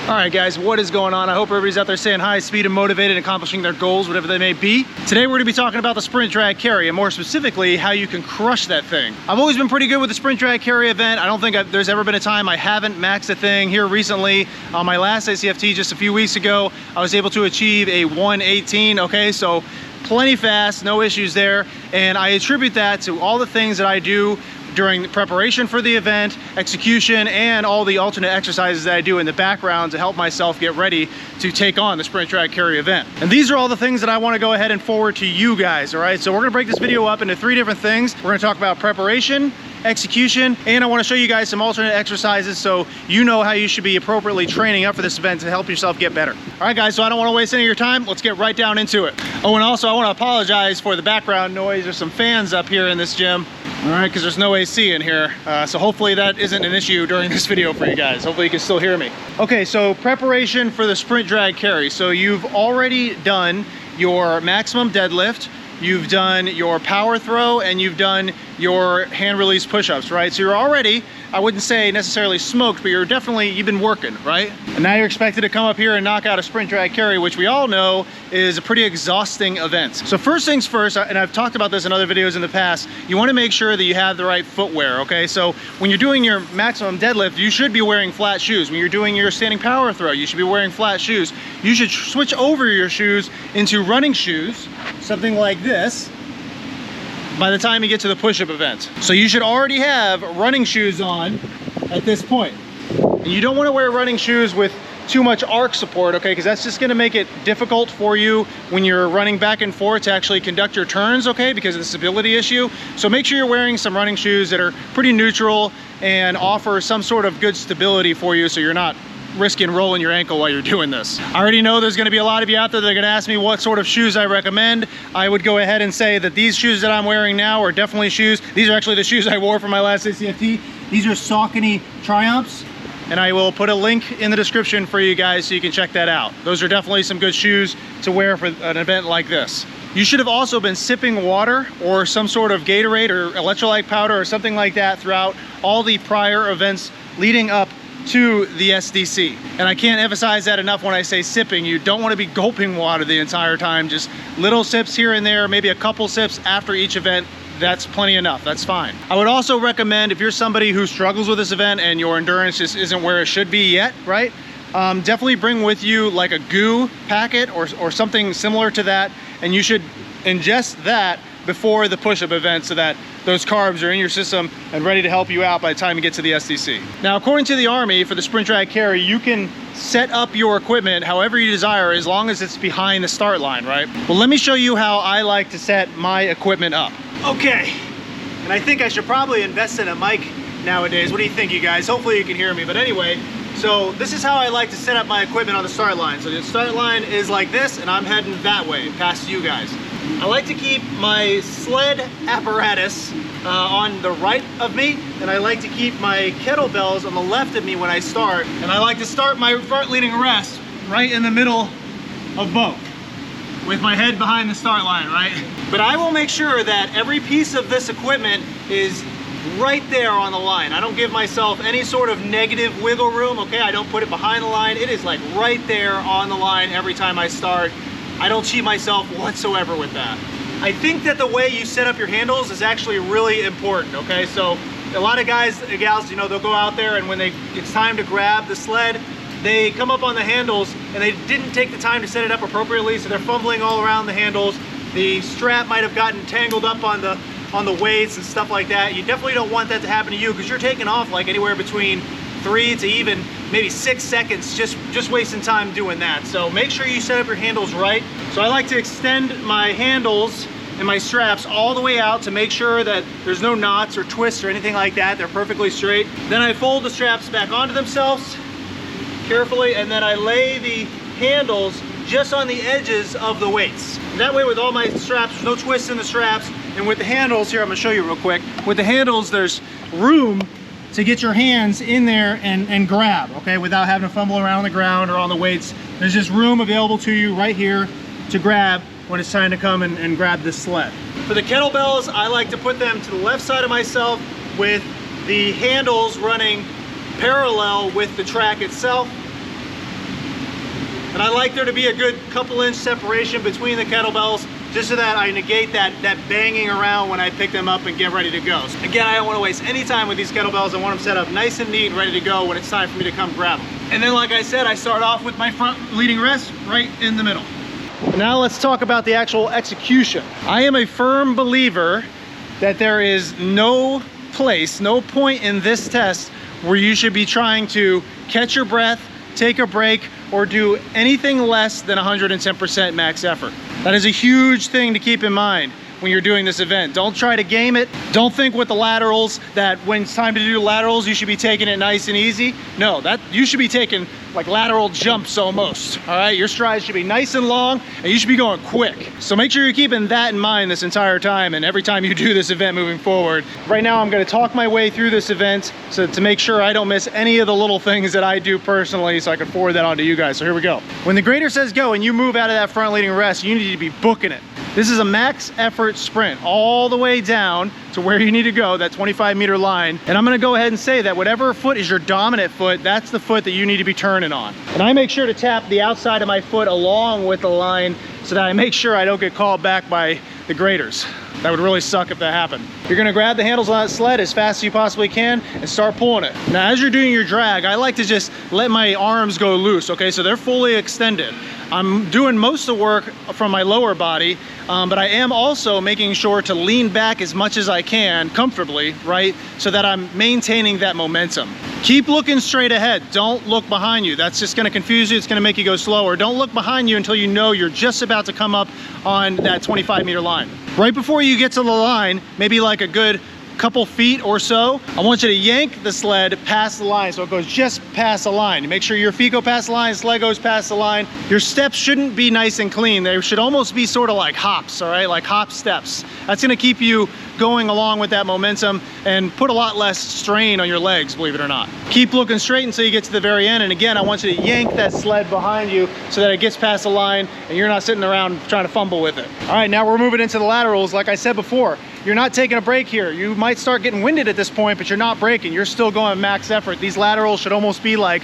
All right, guys, what is going on? I hope everybody's out there staying high speed and motivated and accomplishing their goals, whatever they may be. Today, we're gonna be talking about the sprint drag carry, and more specifically, how you can crush that thing. I've always been pretty good with the sprint drag carry event. I don't think there's ever been a time I haven't maxed a thing. Here recently, on my last ACFT just a few weeks ago, I was able to achieve a 118, okay? So plenty fast, no issues there. And I attribute that to all the things that I do during the preparation for the event, execution, and all the alternate exercises that I do in the background to help myself get ready to take on the sprint drag carry event. And these are all the things that I want to go ahead and forward to you guys, all right? So we're gonna break this video up into 3 different things. We're gonna talk about preparation, execution, and I want to show you guys some alternate exercises so you know how you should be appropriately training up for this event to help yourself get better. All right, guys, so I don't want to waste any of your time. Let's get right down into it. Oh, and also I want to apologize for the background noise. There's some fans up here in this gym, all right, because there's no AC in here. So hopefully that isn't an issue during this video for you guys. Hopefully you can still hear me. Okay, so preparation for the sprint drag carry. So you've already done your maximum deadlift, you've done your power throw, and you've done your hand release push-ups, right? So you're already, I wouldn't say necessarily smoked, but you've been working, right? And now you're expected to come up here and knock out a sprint drag carry, which we all know is a pretty exhausting event. So first things first, and I've talked about this in other videos in the past, you want to make sure that you have the right footwear, okay? So when you're doing your maximum deadlift, you should be wearing flat shoes. When you're doing your standing power throw, you should be wearing flat shoes. You should switch over your shoes into running shoes, something like this, by the time you get to the push-up event. So you should already have running shoes on at this point. And you don't want to wear running shoes with too much arc support, okay, because that's just going to make it difficult for you when you're running back and forth to actually conduct your turns, okay, because of the stability issue. So make sure you're wearing some running shoes that are pretty neutral and offer some sort of good stability for you so you're not risking rolling your ankle while you're doing this. I already know there's gonna be a lot of you out there that are gonna ask me what sort of shoes I recommend. I would go ahead and say that these shoes that I'm wearing now are definitely shoes. These are actually the shoes I wore for my last ACFT. These are Saucony Triumphs, and I will put a link in the description for you guys so you can check that out. Those are definitely some good shoes to wear for an event like this. You should have also been sipping water or some sort of Gatorade or electrolyte powder or something like that throughout all the prior events leading up to the SDC. And I can't emphasize that enough when I say sipping. You don't want to be gulping water the entire time. Just little sips here and there, maybe a couple sips after each event. That's plenty enough, that's fine. I would also recommend, if you're somebody who struggles with this event and your endurance just isn't where it should be yet, right? Definitely bring with you like a goo packet or something similar to that, and you should ingest that before the push-up event so that those carbs are in your system and ready to help you out by the time you get to the SDC. Now, according to the Army, for the sprint drag carry, you can set up your equipment however you desire as long as it's behind the start line, right? Well, let me show you how I like to set my equipment up. Okay, and I think I should probably invest in a mic nowadays. What do you think, you guys? Hopefully you can hear me, but anyway, so this is how I like to set up my equipment on the start line. So the start line is like this, and I'm heading that way, past you guys. I like to keep my sled apparatus on the right of me, and I like to keep my kettlebells on the left of me when I start. And I like to start my front leading rest right in the middle of both, with my head behind the start line, right? But I will make sure that every piece of this equipment is right there on the line. I don't give myself any sort of negative wiggle room, okay? I don't put it behind the line. It is like right there on the line every time I start. I don't cheat myself whatsoever with that. I think that the way you set up your handles is actually really important, okay? So a lot of guys and gals, you know, they'll go out there and when it's time to grab the sled, they come up on the handles and they didn't take the time to set it up appropriately, so they're fumbling all around the handles. The strap might have gotten tangled up on the weights and stuff like that. You definitely don't want that to happen to you because you're taking off like anywhere between 3 to even maybe 6 seconds just wasting time doing that. So make sure you set up your handles right. So I like to extend my handles and my straps all the way out to make sure that there's no knots or twists or anything like that. They're perfectly straight. Then I fold the straps back onto themselves carefully, and then I lay the handles just on the edges of the weights. That way with all my straps, there's no twists in the straps. And with the handles here, I'm gonna show you real quick. With the handles, there's room to get your hands in there and grab, okay, without having to fumble around on the ground or on the weights. There's just room available to you right here to grab when it's time to come and grab this sled. For the kettlebells, I like to put them to the left side of myself with the handles running parallel with the track itself. And I like there to be a good couple inch separation between the kettlebells, just so that I negate that banging around when I pick them up and get ready to go. So again, I don't want to waste any time with these kettlebells. I want them set up nice and neat and ready to go when it's time for me to come grab them. And then, like I said, I start off with my front leading rest right in the middle. Now let's talk about the actual execution. I am a firm believer that there is no place, no point in this test where you should be trying to catch your breath, take a break, or do anything less than 110% max effort. That is a huge thing to keep in mind when you're doing this event. Don't try to game it. Don't think with the laterals that when it's time to do laterals, you should be taking it nice and easy. No, that you should be taking like lateral jumps almost, all right? Your strides should be nice and long, and you should be going quick. So make sure you're keeping that in mind this entire time and every time you do this event moving forward. Right now, I'm gonna talk my way through this event so to make sure I don't miss any of the little things that I do personally so I can forward that on to you guys. So here we go. When the grader says go and you move out of that front leading rest, you need to be booking it. This is a max effort sprint all the way down to where you need to go, that 25-meter line. And I'm gonna go ahead and say that whatever foot is your dominant foot, that's the foot that you need to be turning on. And I make sure to tap the outside of my foot along with the line so that I make sure I don't get called back by the graders. That would really suck if that happened. You're gonna grab the handles on that sled as fast as you possibly can and start pulling it. Now, as you're doing your drag, I like to just let my arms go loose, okay? So they're fully extended. I'm doing most of the work from my lower body, but I am also making sure to lean back as much as I can comfortably, right? So that I'm maintaining that momentum. Keep looking straight ahead. Don't look behind you. That's just gonna confuse you. It's gonna make you go slower. Don't look behind you until you know you're just about to come up on that 25-meter line. Right before you get to the line, maybe like a good couple feet or so, I want you to yank the sled past the line so it goes just past the line. You make sure your feet go past the line, the sled goes past the line. Your steps shouldn't be nice and clean. They should almost be sort of like hops, all right? Like hop steps. That's gonna keep you going along with that momentum and put a lot less strain on your legs, believe it or not. Keep looking straight until you get to the very end. And again, I want you to yank that sled behind you so that it gets past the line and you're not sitting around trying to fumble with it. All right, now we're moving into the laterals. Like I said before, you're not taking a break here. You might start getting winded at this point, but you're not breaking. You're still going max effort. These laterals should almost be like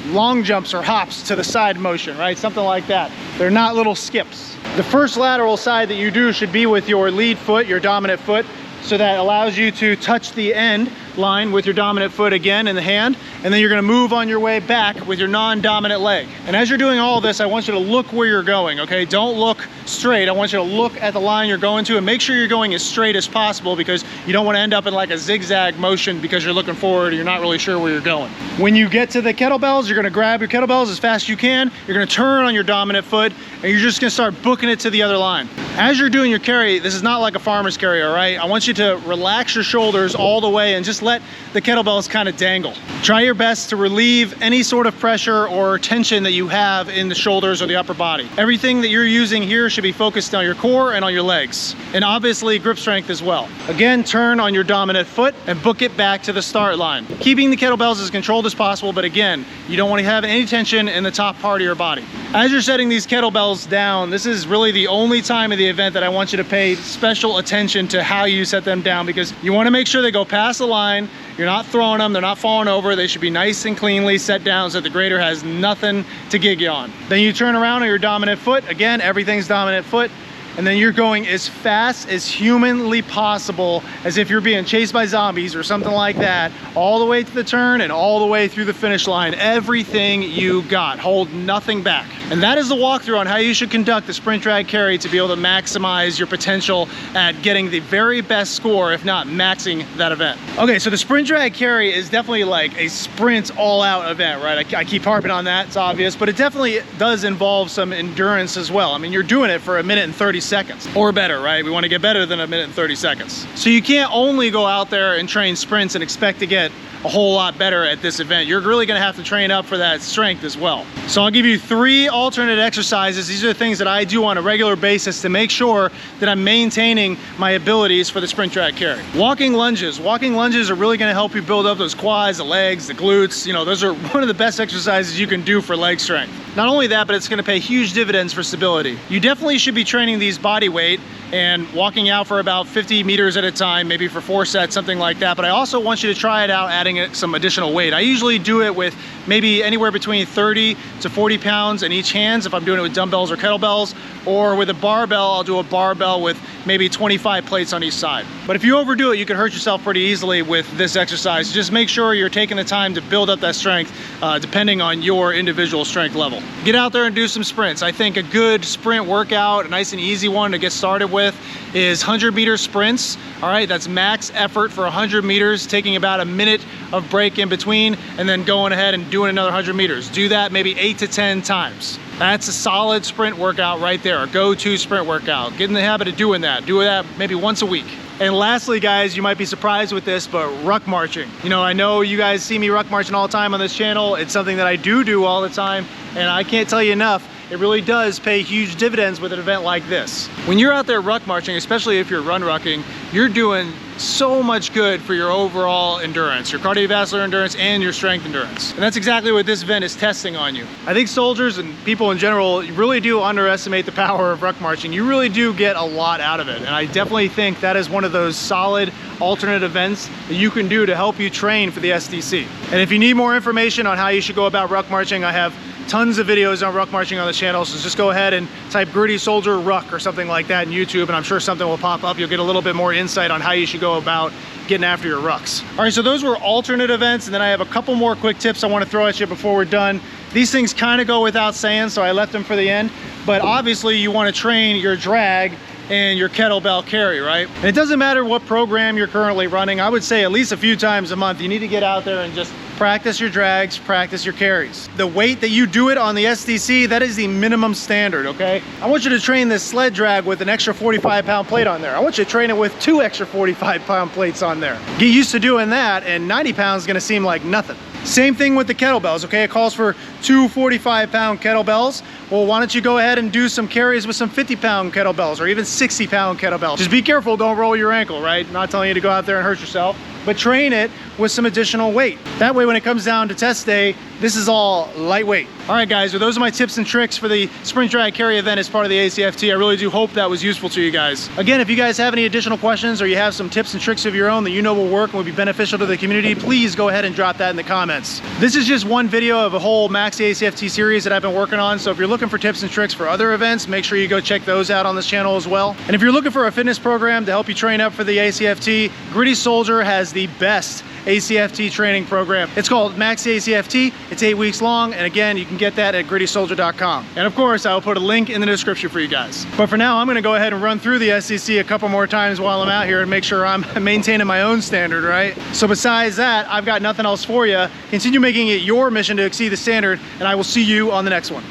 long jumps or hops to the side motion, right? Something like that. They're not little skips. The first lateral side that you do should be with your lead foot, your dominant foot, so that allows you to touch the end line with your dominant foot again in the hand, and then you're gonna move on your way back with your non-dominant leg. And as you're doing all this, I want you to look where you're going, okay? Don't look straight. I want you to look at the line you're going to and make sure you're going as straight as possible because you don't wanna end up in like a zigzag motion because you're looking forward and you're not really sure where you're going. When you get to the kettlebells, you're gonna grab your kettlebells as fast as you can, you're gonna turn on your dominant foot, and you're just gonna start booking it to the other line. As you're doing your carry, this is not like a farmer's carry, all right? I want you to relax your shoulders all the way and just let the kettlebells kind of dangle. Try your best to relieve any sort of pressure or tension that you have in the shoulders or the upper body. Everything that you're using here should be focused on your core and on your legs, and obviously grip strength as well. Again, turn on your dominant foot and book it back to the start line. Keeping the kettlebells as controlled as possible, but again, you don't want to have any tension in the top part of your body. As you're setting these kettlebells down, this is really the only time of the event that I want you to pay special attention to how you set them down, because you want to make sure they go past the line. You're not throwing them, they're not falling over. They should be nice and cleanly set down so that the grader has nothing to gig you on. Then you turn around on your dominant foot. Again, everything's dominant foot. And then you're going as fast as humanly possible, as if you're being chased by zombies or something like that, all the way to the turn and all the way through the finish line. Everything you got, hold nothing back. And that is the walkthrough on how you should conduct the sprint drag carry to be able to maximize your potential at getting the very best score, if not maxing that event. Okay, so the sprint drag carry is definitely like a sprint all out event, right? I keep harping on that, it's obvious, but it definitely does involve some endurance as well. I mean, you're doing it for 1 minute and 30 seconds or better, right? We want to get better than 1 minute and 30 seconds. So you can't only go out there and train sprints and expect to get a whole lot better at this event. You're really gonna have to train up for that strength as well. So I'll give you 3 alternate exercises. These are the things that I do on a regular basis to make sure that I'm maintaining my abilities for the sprint drag carry. Walking lunges. Walking lunges are really gonna help you build up those quads, the legs, the glutes. You know, those are one of the best exercises you can do for leg strength. Not only that, but it's gonna pay huge dividends for stability. You definitely should be training these body weight and walking out for about 50 meters at a time, maybe for 4 sets, something like that. But I also want you to try it out adding some additional weight. I usually do it with maybe anywhere between 30 to 40 pounds in each hands if I'm doing it with dumbbells or kettlebells, or with a barbell, I'll do a barbell with maybe 25 plates on each side. But if you overdo it, you can hurt yourself pretty easily with this exercise. Just make sure you're taking the time to build up that strength depending on your individual strength level. Get out there and do some sprints. I think a good sprint workout, a nice and easy one to get started with, is 100-meter sprints. All right, that's max effort for 100 meters, taking about a minute of break in between, and then going ahead and doing another 100 meters. Do that maybe 8 to 10 times. That's a solid sprint workout right there, a go-to sprint workout. Get in the habit of doing that. Do that maybe once a week. And lastly, guys, you might be surprised with this, but ruck marching. You know, I know you guys see me ruck marching all the time on this channel. It's something that I do all the time, and I can't tell you enough, it really does pay huge dividends with an event like this. When you're out there ruck marching, especially if you're run rucking, you're doing so much good for your overall endurance, your cardiovascular endurance and your strength endurance. And that's exactly what this event is testing on you. I think soldiers and people in general really do underestimate the power of ruck marching. You really do get a lot out of it. And I definitely think that is one of those solid alternate events that you can do to help you train for the SDC. And if you need more information on how you should go about ruck marching, I have tons of videos on ruck marching on the channel, so just go ahead and type Gritty Soldier Ruck or something like that in YouTube, and I'm sure something will pop up. You'll get a little bit more insight on how you should go about getting after your rucks. All right, so those were alternate events, and then I have a couple more quick tips I want to throw at you before we're done. These things kind of go without saying, so I left them for the end, but obviously you want to train your drag and your kettlebell carry, right? And it doesn't matter what program you're currently running. I would say at least a few times a month, you need to get out there and just practice your drags, practice your carries. The weight that you do it on the SDC, that is the minimum standard, okay? I want you to train this sled drag with an extra 45-pound plate on there. I want you to train it with 2 extra 45-pound plates on there. Get used to doing that, and 90 pounds is gonna seem like nothing. Same thing with the kettlebells, okay? It calls for 2 45-pound kettlebells. Well, why don't you go ahead and do some carries with some 50-pound kettlebells or even 60-pound kettlebells. Just be careful, don't roll your ankle, right? I'm not telling you to go out there and hurt yourself, but train it with some additional weight. That way, when it comes down to test day, this is all lightweight. All right, guys, so those are my tips and tricks for the sprint drag carry event as part of the ACFT. I really do hope that was useful to you guys. Again, if you guys have any additional questions or you have some tips and tricks of your own that you know will work and will be beneficial to the community, please go ahead and drop that in the comments. This is just one video of a whole Max ACFT series that I've been working on, so if you're looking for tips and tricks for other events, make sure you go check those out on this channel as well. And if you're looking for a fitness program to help you train up for the ACFT, Gritty Soldier has the best ACFT training program. It's called Max ACFT. It's 8 weeks long, and again, you can get that at grittysoldier.com. And of course, I will put a link in the description for you guys. But for now, I'm gonna go ahead and run through the SDC a couple more times while I'm out here and make sure I'm maintaining my own standard, right? So besides that, I've got nothing else for you. Continue making it your mission to exceed the standard, and I will see you on the next one.